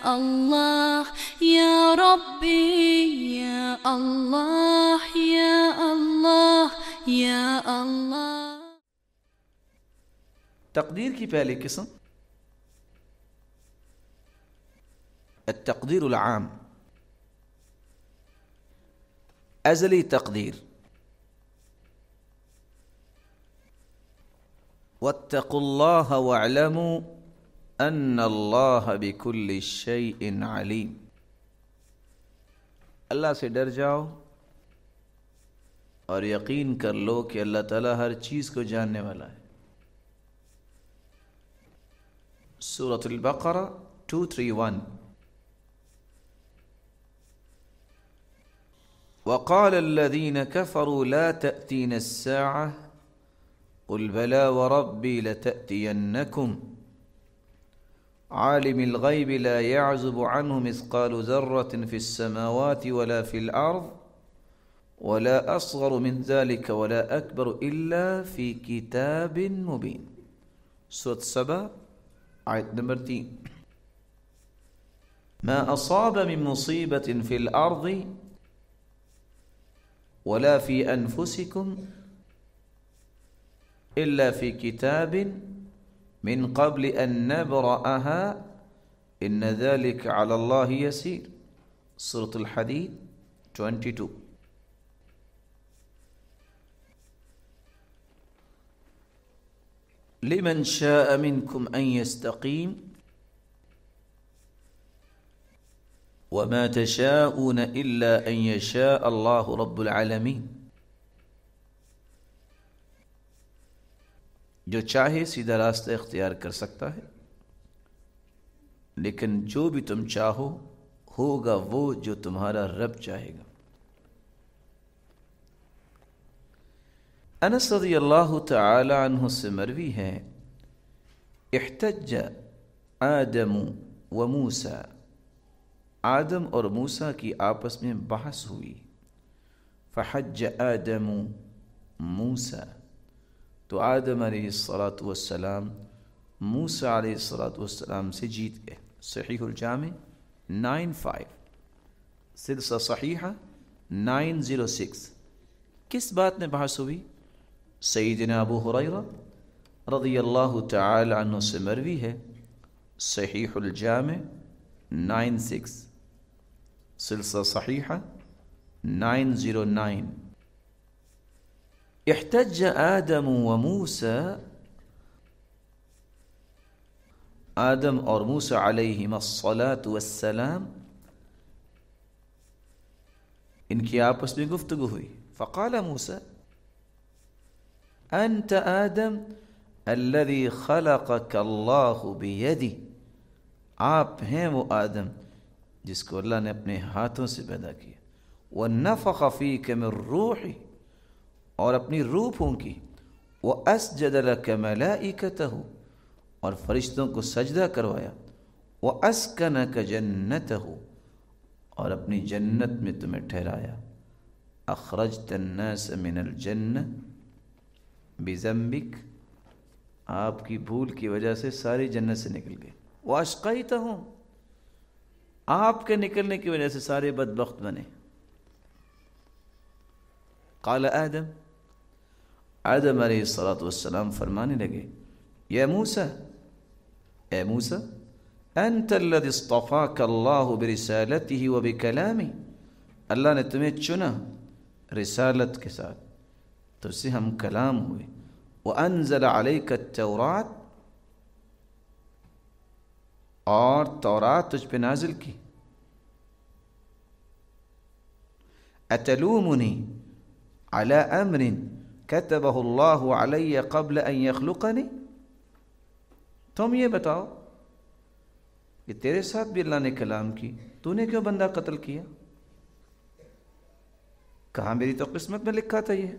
الله يا ربي يا الله يا الله يا الله. تقدیر کی پہلی قسم التقدیر العام، ازلی تقدیر. واتقوا اللہ واعلموا ان اللہ بکل شیء علیم. اللہ سے ڈر جاؤ اور یقین کر لو کہ اللہ تعالیٰ ہر چیز کو جاننے والا ہے. سورۃ البقرہ 231. وقال الذين كفروا لا تأتين الساعة قل بلى وربي لتأتينكم عالم الغيب لا يعزب عنه مثقال ذرة في السماوات ولا في الأرض ولا أصغر من ذلك ولا أكبر إلا في كتاب مبين. سورة سبا آیت نمبر 3. ما أصاب من مصيبة في الأرض ولا في أنفسكم إلا في كتاب من قبل أن نبرأها إن ذلك على الله يسير. سورة الحديد 22. لمن شاء منكم أن يستقيم وما تشاءون إلا أن يشاء الله رب العالمين. جو چاہے سیدھا راستہ اختیار کر سکتا ہے، لیکن جو بھی تم چاہو ہوگا وہ جو تمہارا رب چاہے گا. انس رضی اللہ تعالی عنہ سے مروی ہے احتج آدم و موسیٰ، آدم اور موسیٰ کی آپس میں بحث ہوئی. فحج آدم موسیٰ، تو آدم علیہ الصلاۃ والسلام موسیٰ علیہ الصلاۃ والسلام سے جیت گئے. صحیح الجامع 95، سلسلہ صحیحہ 906. کس بات میں بحث ہوئی؟ سیدنا ابو ہریرہ رضی اللہ تعالی عنہ سے مروی ہے صحیح الجامع 96، سلسلہ صحیحہ 909. احتج آدم و موسیٰ، آدم اور موسیٰ علیہم الصلاۃ والسلام ان کی آپس میں گفتگو ہوئی. فقال موسیٰ انت آدم الذي خلقك اللہ بیدی، آپ ہیں وہ آدم جس کو اللہ نے اپنے ہاتھوں سے پیدا کیا. وَنَفَخَ فِيكَ مِن رُوحِ، اور اپنی روح پھونکی. وَأَسْجَدَ لَكَ مَلَائِكَتَهُ، اور فرشتوں کو سجدہ کروایا. وَأَسْكَنَكَ جَنَّتَهُ، اور اپنی جنت میں تمہیں ٹھہرایا. أَخْرَجْتَ النَّاسَ مِنَ الْجَنَّةِ بِذَنبِكَ، آپ کی بھول کی وجہ سے ساری جنت سے نکل گئے. وَأَشْقَيْتَهُمْ، آپ کے نکلنے کی وجہ سے سارے بدبخت بنے. قال آدم، آدم علیہ الصلاۃ والسلام فرمانے لگے یا موسیٰ، اے موسیٰ، انت الذی اصطفاک اللہ برسالتہ وبکلامہ، اللہ نے تمہیں چنا رسالت کے ساتھ، تو سے ہم کلام ہوئے. وانزل علیک التوراۃ، اور تورات تجھ پہ نازل کی. اتلومنی علی امر کتبہ اللہ علی قبل ان یخلقنی، تم یہ بتاؤ کہ تیرے ساتھ بھی اللہ نے کلام کی، تو نے کیوں بندہ قتل کیا؟ کہا میری تو قسمت میں لکھا تھا یہ.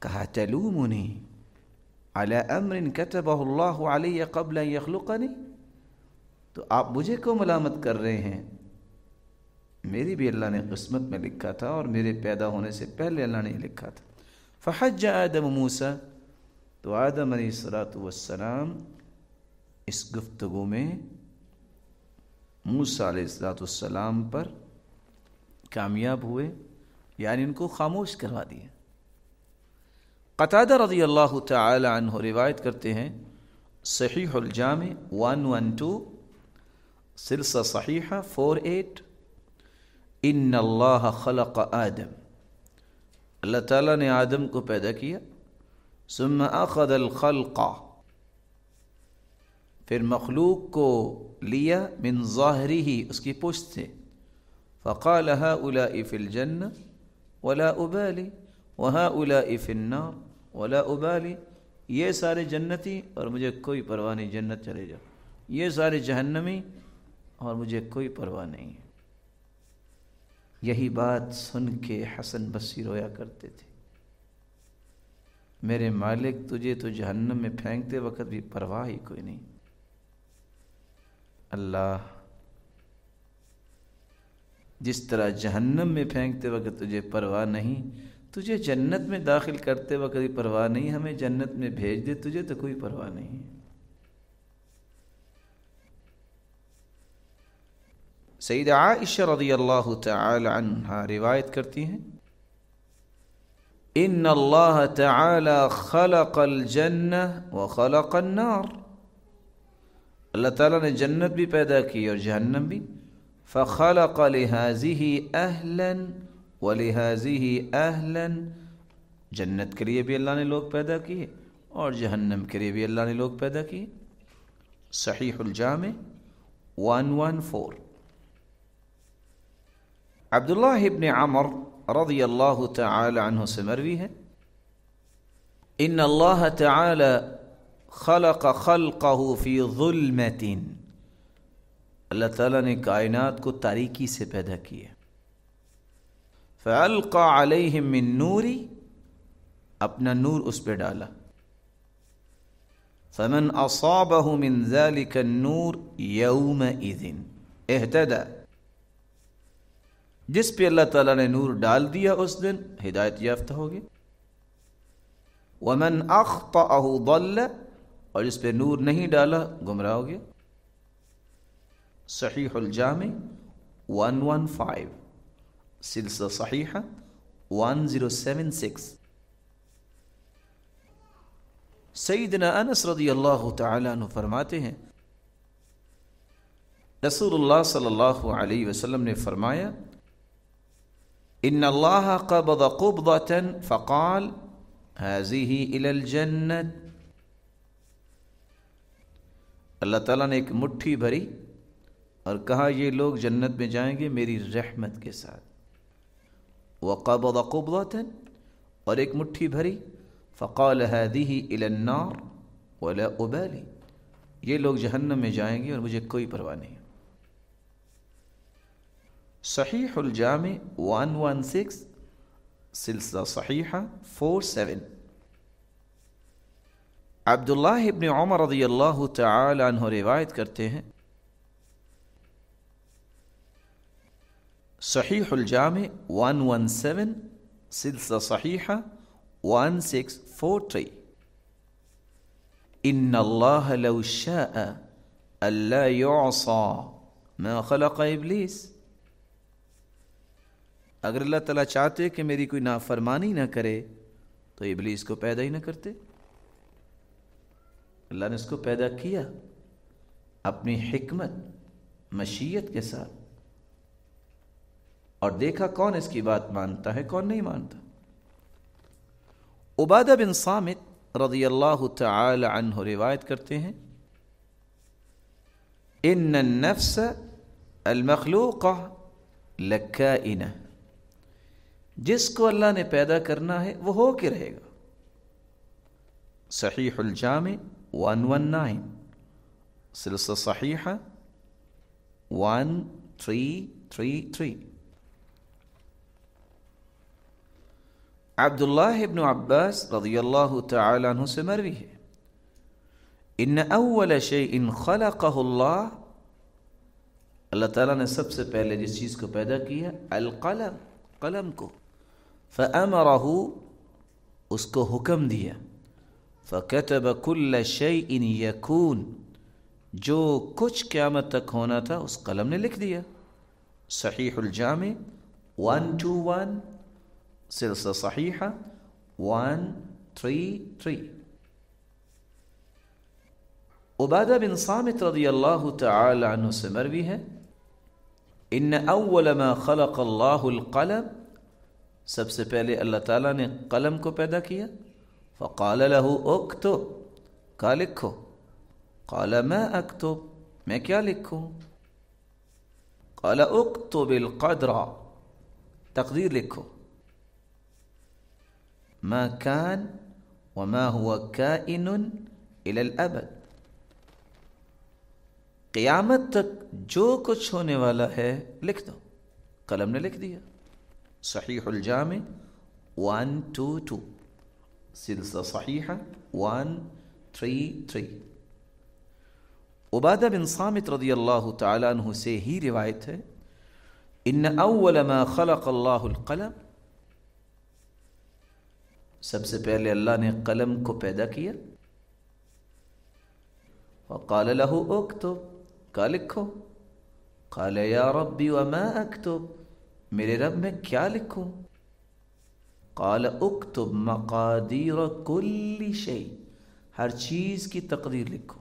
کہا تلومنی علی امر کتبہ اللہ علی قبل ان یخلقنی، تو آپ مجھے کیوں ملامت کر رہے ہیں؟ میری بھی اللہ نے قسمت میں لکھا تھا اور میرے پیدا ہونے سے پہلے اللہ نے لکھا تھا. فحج آدم موسیٰ، تو آدم علیہ الصلاۃ والسلام اس گفتگو میں موسیٰ علیہ السلام پر کامیاب ہوئے، یعنی ان کو خاموش کروا دیا۔ قتادہ رضی اللہ تعالی عنہ روایت کرتے ہیں، صحیح الجامع 112، سلسلہ صحیحہ 48، ان اللہ خلق آدم، اللہ تعالیٰ نے آدم کو پیدا کیا، ثم اخذ الخلق، پھر مخلوق کو لیا، من ظاہرہ، اس کی پشت سے، فقال هؤلاء فی الجنہ ولا ابالی وهؤلاء فی النار ولا ابالی، یہ سارے جنتی اور مجھے کوئی پرواہ نہیں، جنت چلے جاؤ، یہ سارے جہنمی اور مجھے کوئی پرواہ نہیں۔ یہی بات سن کے حسن بصری رویا کرتے تھے، میرے مالک تجھے تو جہنم میں پھینکتے وقت بھی پرواہ ہی کوئی نہیں۔ اللہ، جس طرح جہنم میں پھینکتے وقت تجھے پرواہ نہیں، تجھے جنت میں داخل کرتے وقت بھی پرواہ نہیں، ہمیں جنت میں بھیج دے، تجھے تو کوئی پرواہ نہیں۔ سیدہ عائشہ رضی اللہ تعالی عنہا روایت کرتی ہیں، ان اللہ تعالی خلق الجنہ وخلق النار، اللہ تعالیٰ نے جنت بھی پیدا کی اور جہنم بھی، فخلق لهذه اہلا ولهذه اہلا، جنت کے لیے بھی اللہ نے لوگ پیدا کیے اور جہنم کے لیے بھی اللہ نے لوگ پیدا کیے۔ صحیح الجامع 114۔ عبداللہ ابن عمر رضی اللہ تعالی عنہ سے مروی ہے، ان اللہ تعالی خلق خلقہ فی ظلمۃ، اللہ تعالیٰ نے کائنات کو تاریکی سے پیدا کیا، فَأَلْقَى عَلَيْهِم مِّن نُّورِ، اپنا نور اس پہ ڈالا، فَمَنْ أَصَابَهُ مِنْ ذَلِكَ النُّورِ يَوْمَئِذٍ اهْتَدَى، جس پہ اللہ تعالیٰ نے نور ڈال دیا اس دن ہدایت یافتہ ہوگی، وَمَنْ أَخْطَأَهُ ضَلَّ، اور جس پہ نور نہیں ڈالا گمراہ ہو گیا۔ صحیح الجامع 115، سلسلہ صحیحہ 1076۔ سیدنا انس رضی اللہ تعالی عنہ فرماتے ہیں، رسول اللہ صلی اللہ علیہ وسلم نے فرمایا، ان اللہ قبض قبضة فقال هذه الى الجنة، اللہ تعالیٰ نے ایک مٹھی بھری اور کہا یہ لوگ جنت میں جائیں گے میری رحمت کے ساتھ، وقبض قبضة، اور ایک مٹھی بھری، فقال هذه الى النار ولا ابالی، یہ لوگ جہنم میں جائیں گے اور مجھے کوئی پرواہ نہیں۔ صحیح الجامع 116، سلسلہ صحیحہ 47۔ عبداللہ ابن عمر رضی اللہ تعالی عنہ روایت کرتے ہیں، صحیح الجامع 117، سلسلہ صحیحہ 1643، ان اللہ لو شاء الا يعصى ما خلق ابلیس، اگر اللہ تعالیٰ چاہتے کہ میری کوئی نافرمانی نہ کرے تو ابلیس کو پیدا ہی نہ کرتے۔ اللہ نے اس کو پیدا کیا اپنی حکمت مشیت کے ساتھ، اور دیکھا کون اس کی بات مانتا ہے کون نہیں مانتا۔ عبادہ بن صامت رضی اللہ تعالی عنہ روایت کرتے ہیں، ان النفس المخلوقہ لکائنہ، جس کو اللہ نے پیدا کرنا ہے وہ ہو کے رہے گا۔ صحیح الجامع 119، سلسلہ صحیحہ 1333۔ عبداللہ ابن عباس رضی اللہ تعالی عنہ سے مروی ہے، ان اول شیء خلقہ اللہ، اللہ تعالیٰ نے سب سے پہلے جس چیز کو پیدا کیا، القلم، قلم کو، فامرہ، اس کو حکم دیا، فکتب کل شیء یکون، جو کچھ قیامت تک ہونا تھا اس قلم نے لکھ دیا۔ صحیح الجامع 121، سلسلہ صحیحہ 133۔ عبادہ بن صامت رضی اللہ تعالی عنہ سے مروی ہے، ان اول ما خلق اللہ القلم، سب سے پہلے اللہ تعالیٰ نے قلم کو پیدا کیا۔ فقال له اکتب، کہا لکھو۔ قال ما اکتب، میں کیا لکھوں؟ قال اکتب القدر، تقدیر لکھو، ما کان وما هو کائن الى الابد، قیامت تک جو کچھ ہونے والا ہے لکھ دو۔ قلم نے لکھ دیا۔ صحیح الجامع 122، سلسلہ صحیحہ 133۔ عبادہ بن صامت رضی اللہ تعالی عنہ سے ہی روایت ہے، ان اول ما خلق اللہ القلم، سب سے پہلے اللہ نے قلم کو پیدا کیا۔ وقال له اکتب، کہا لکھو۔ قال یا ربی وما اکتب، میرے رب میں کیا لکھوں؟ قال اکتب مقادیر کل شیء، ہر چیز کی تقدیر لکھو۔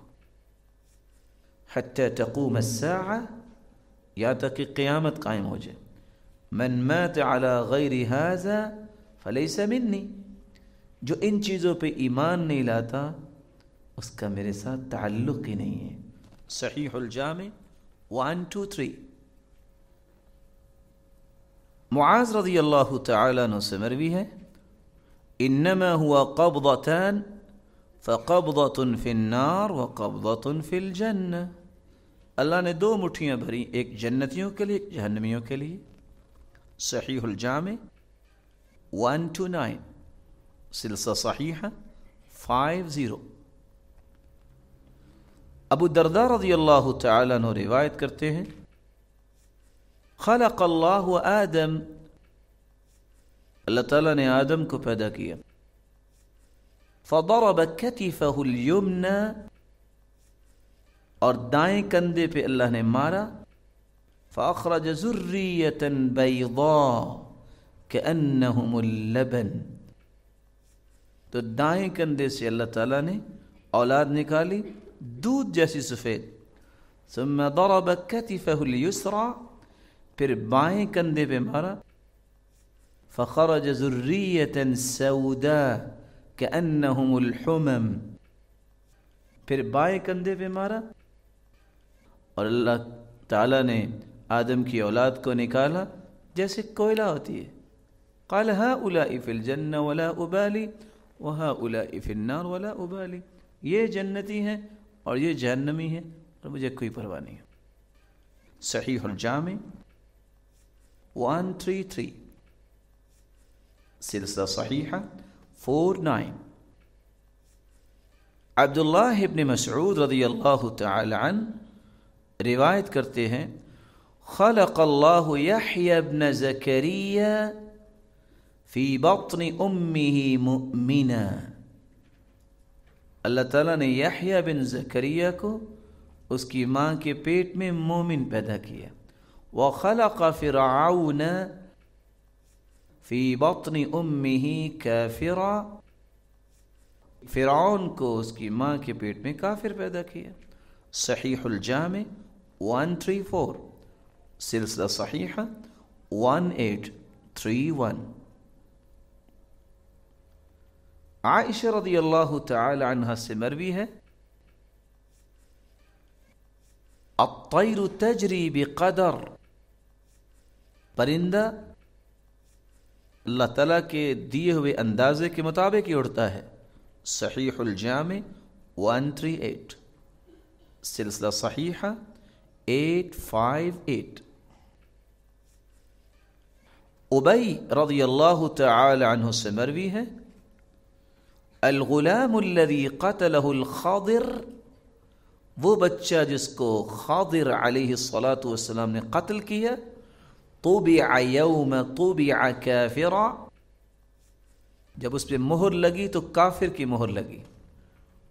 حتی تقوم الساعہ، یا تک کہ قیامت قائم ہو جائے۔ من مات علی غیر ھذا فلیس منی، جو ان چیزوں پہ ایمان نہیں لاتا اس کا میرے ساتھ تعلق ہی نہیں ہے۔ صحیح الجامع 123۔ معاذ رضی اللہ تعالی عنہ سے مروی ہے، انما هو قبضتان، فقبضۃ فی النار وقبضۃ فی الجنہ، اللہ نے دو مٹھیاں بھری، ایک جنتیوں کے لیے ایک جہنمیوں کے لیے۔ صحیح الجامع 129، سلسلہ صحیحہ 50۔ ابو درداء رضی اللہ تعالی عنہ روایت کرتے ہیں، خلق اللہ آدم، اللہ تعالیٰ نے آدم کو پیدا کیا۔ فضرب کتفہ الیمنی، اور دائیں کندھے پہ اللہ نے مارا۔ فاخرج ذریۃ بیضاء کأنہم اللبن، تو دائیں کندھے سے اللہ تعالیٰ نے اولاد نکالی دودھ جیسی سفید۔ ثم ضرب کتفہ الیسریٰ، پھر بائیں کندھے پہ مارا۔ فخرج ذریۃ سوداء کأنہم الحمم، پھر بائیں کندھے پہ مارا اور اللہ تعالیٰ نے آدم کی اولاد کو نکالا جیسے کوئلہ ہوتی ہے۔ قال هؤلاء فی الجنہ ولا ابالی وهؤلاء فی النار ولا ابالی، یہ جنتی ہیں اور یہ جہنمی ہیں اور مجھے کوئی پرواہ نہیں ہے۔ صحیح الجامع 133، سلسلہ صحیحہ 49۔ عبداللہ ابن مسعود رضی اللہ تعالی عنہ روایت کرتے ہیں، خلق اللہ یحیی ابن زکریا فی بطن امہ مؤمنا، اللہ تعالیٰ نے یحییٰ بن زکریا کو اس کی ماں کے پیٹ میں مومن پیدا کیا۔ وخلق فرعون فی بطن امہ کافرا، فرعون کو اس کی ماں کے پیٹ میں کافر پیدا کیا۔ صحیح الجامع 134، سلسلہ صحیحہ 1831۔ عائشہ رضی اللہ تعالی عنہ سے مروی ہے، الطیر تجری بقدر، پرندہ اللہ تعالیٰ کے دیے ہوئے اندازے کے مطابق ہی اڑتا ہے۔ صحیح الجامع 138، سلسلہ صحیحہ 858۔ ابی رضی اللہ تعالی عنہ سے مروی ہے، الغلام الذي قتله الخضر، وہ بچہ جس کو خضر علیہ الصلاۃ والسلام نے قتل کیا، طبع یوم طبع کافرا، جب اس پہ مہر لگی تو کافر کی مہر لگی۔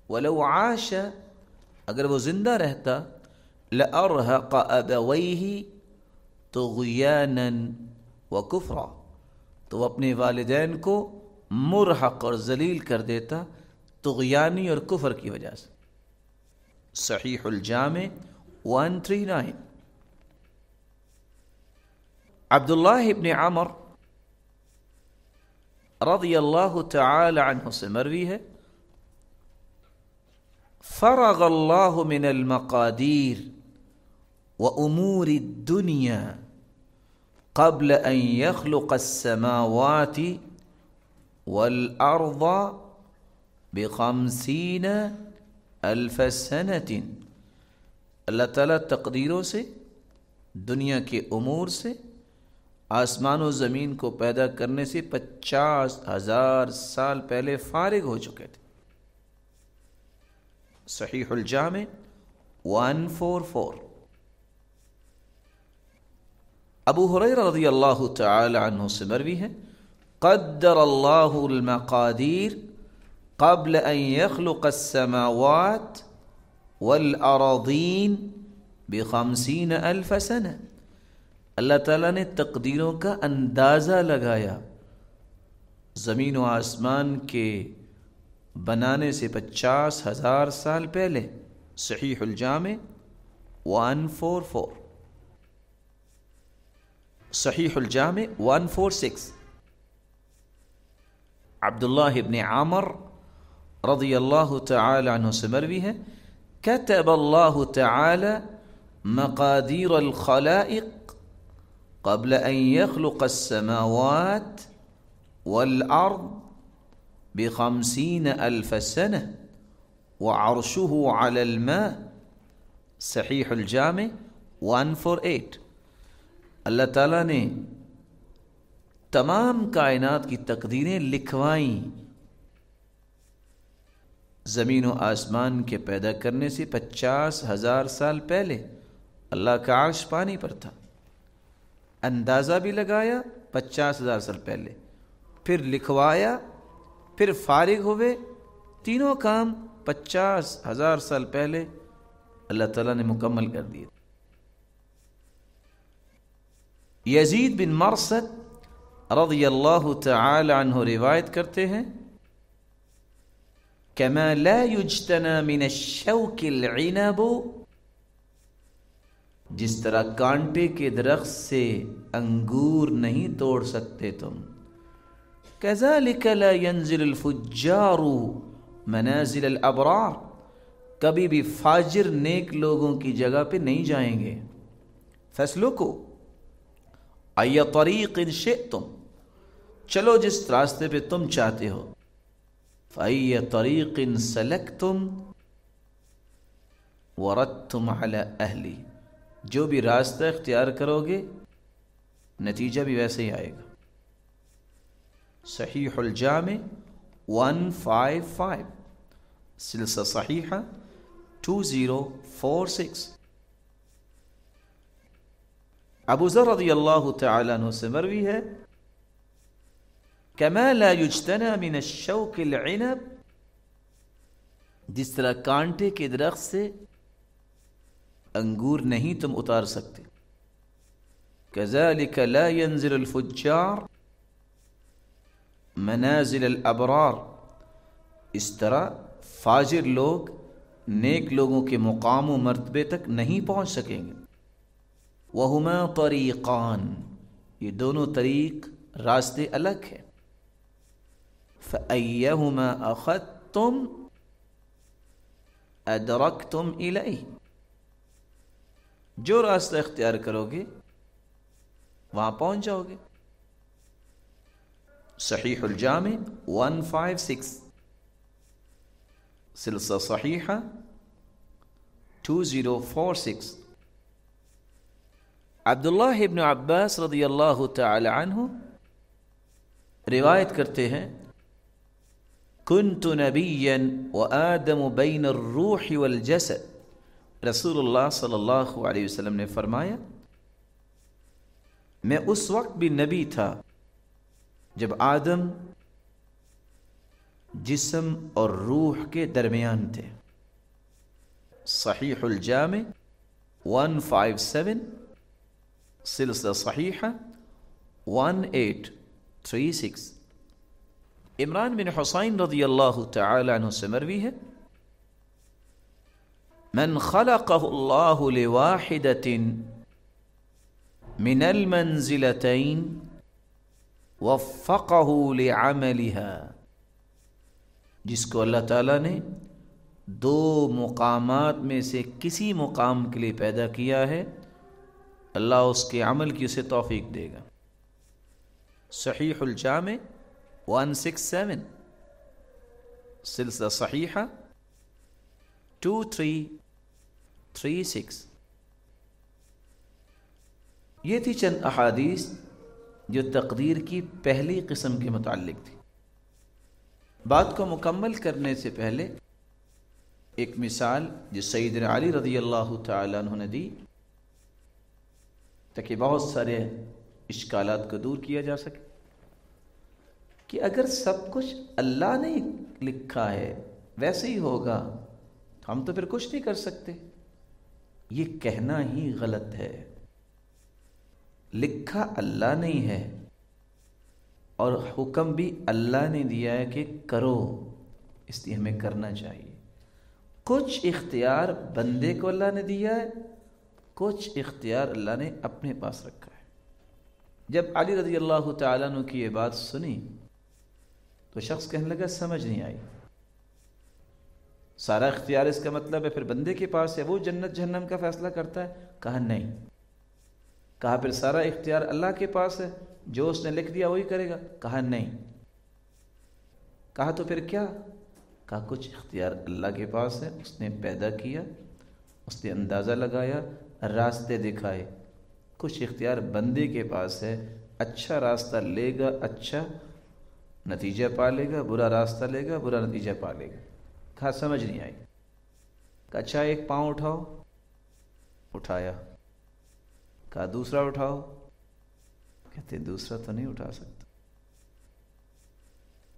ولو عاش اگر وہ زندہ رہتا لأرهق أبويه طغيانا وكفرا، تو وہ اپنے والدین کو مرحق اور ذلیل کر دیتا طغیانی اور کفر کی وجہ سے۔ صحیح الجامع 139۔ عبداللہ ابن عمر رضی اللہ تعالی عنہ سے مروی ہے، فرغ اللہ من المقادیر وامور الدنیا قبل ان يخلق السماوات والارض ب50,000 سنة۔ اللہ تعالیٰ تقدیروں سے، دنیا کے امور سے، آسمان و زمین کو پیدا کرنے سے 50,000 سال پہلے فارغ ہو چکے تھے۔ صحیح الجامع 144۔ ابو ہریرہ رضی اللہ تعالی عنہ سے مروی ہے، قدر اللہ المقادیر قبل ان يخلق السماوات والارضین ب50,000 سنة۔ اللہ تعالیٰ نے تقدیروں کا اندازہ لگایا زمین و آسمان کے بنانے سے 50,000 سال پہلے۔ صحیح الجامع 144۔ صحیح الجامع 146۔ عبداللہ ابن عمر رضی اللہ تعالی عنہ سے مروی ہے، كتب اللہ تعالی مقادیر الخلائق قبل ان يخلق السماوات والارض ب50,000 سنة وعرشه على الماء۔ صحیح الجامع 148۔ اللہ تعالیٰ نے تمام کائنات کی تقدیریں لکھوائیں زمین و آسمان کے پیدا کرنے سے 50,000 سال پہلے۔ اللہ کا عرش پانی پر تھا، اندازہ بھی لگایا 50,000 سال پہلے، پھر لکھوایا، پھر فارغ ہوئے۔ تینوں کام 50,000 سال پہلے اللہ تعالیٰ نے مکمل کر دیے۔ یزید بن مرثد رضی اللہ تعالی عنہ روایت کرتے ہیں، كما لا يجتنى من الشوك العنب، جس طرح کانٹے کے درخت سے انگور نہیں توڑ سکتے تم، كذلك لا ينزل الفجار منازل الابرار، کبھی بھی فاجر نیک لوگوں کی جگہ پہ نہیں جائیں گے۔ فاسلکوا ای طریق شئتم، چلو جس راستے پہ تم چاہتے ہو۔ فای طریق سلکتم وردتم علی اہلی، جو بھی راستہ اختیار کرو گے نتیجہ بھی ویسے ہی آئے گا۔ صحیح الجامع 155، سلسلہ صحیحہ 2046۔ ابو ذر رضی اللہ تعالی عنہ سے مروی ہے، كما لا يجتنى من الشوك العنب، جس طرح کانٹے کے درخت سے انگور نہیں تم اتار سکتے، كذلك لا ينزل الفجار منازل الابرار، اس طرح فاجر لوگ نیک لوگوں کے مقام و مرتبے تک نہیں پہنچ سکیں گے۔ وہما طریقان، یہ دونوں طریق راستے الگ ہیں۔ فأیہما اخذتم ادرکتم الیہ، جو راستہ اختیار کرو گے وہاں پہنچ جاؤ گے۔ صحیح الجامع 156، سلسلہ صحیحہ 2046۔ عبداللہ ابن عباس رضی اللہ تعالی عنہ روایت کرتے ہیں، کنت نبیا وآدم بین الروح والجسد، رسول اللہ صلی اللہ علیہ وسلم نے فرمایا، میں اس وقت بھی نبی تھا جب آدم جسم اور روح کے درمیان تھے۔ صحیح الجامع 157, سلسلہ صحیحہ 1836. عمران بن حسین رضی اللہ تعالی عنہ سے مروی ہے من خلقہ اللہ لواحدۃ من المنزلتین وفقہ لعملها، جس کو اللہ تعالیٰ نے دو مقامات میں سے کسی مقام کے لیے پیدا کیا ہے، اللہ اس کے عمل کی اسے توفیق دے گا. صحیح الجامع 167، سلسلہ صحیحہ 2336. یہ تھی چند احادیث جو تقدیر کی پہلی قسم کے متعلق تھی. بات کو مکمل کرنے سے پہلے ایک مثال جو سیدنا علی رضی اللہ تعالیٰ عنہ نے دی تاکہ بہت سارے اشکالات کو دور کیا جا سکے، کہ اگر سب کچھ اللہ نے لکھا ہے ویسے ہی ہوگا تو ہم تو پھر کچھ نہیں کر سکتے. یہ کہنا ہی غلط ہے. لکھا اللہ نہیں ہے اور حکم بھی اللہ نے دیا ہے کہ کرو، اس لیے ہمیں کرنا چاہیے. کچھ اختیار بندے کو اللہ نے دیا ہے، کچھ اختیار اللہ نے اپنے پاس رکھا ہے. جب علی رضی اللہ تعالیٰ عنہ کی یہ بات سنی تو شخص کہنے لگا سمجھ نہیں آئی، سارا اختیار اس کا مطلب ہے پھر بندے کے پاس ہے، وہ جنت جہنم کا فیصلہ کرتا ہے؟ کہا نہیں. کہا پھر سارا اختیار اللہ کے پاس ہے، جو اس نے لکھ دیا وہی کرے گا؟ کہا نہیں. کہا تو پھر کیا؟ کہا کچھ اختیار اللہ کے پاس ہے، اس نے پیدا کیا، اس نے اندازہ لگایا، راستے دکھائے. کچھ اختیار بندے کے پاس ہے، اچھا راستہ لے گا اچھا نتیجہ پا لے گا، برا راستہ لے گا برا نتیجہ پا لے گا. کہا سمجھ نہیں آئی. کہا اچھا ایک پاؤں اٹھاؤ. اٹھایا. کہا دوسرا اٹھاؤ. کہتے دوسرا تو نہیں اٹھا سکتا.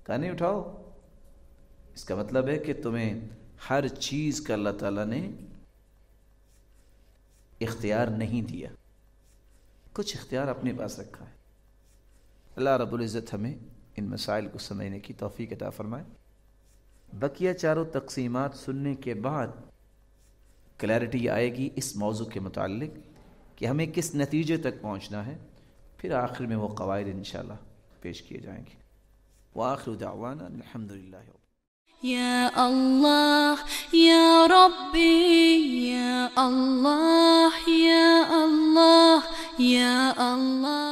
کہا نہیں اٹھاؤ. اس کا مطلب ہے کہ تمہیں ہر چیز کا اللہ تعالیٰ نے اختیار نہیں دیا، کچھ اختیار اپنے پاس رکھا ہے. اللہ رب العزت ہمیں ان مسائل کو سمجھنے کی توفیق عطا فرمائے. بقیہ چاروں تقسیمات سننے کے بعد کلیئرٹی آئے گی اس موضوع کے متعلق کہ ہمیں کس نتیجے تک پہنچنا ہے. پھر آخر میں وہ قواعد انشاءاللہ پیش کیے جائیں گے. وآخر دعوانا الحمدللہ. یا اللہ یا ربی یا اللہ یا اللہ یا اللہ.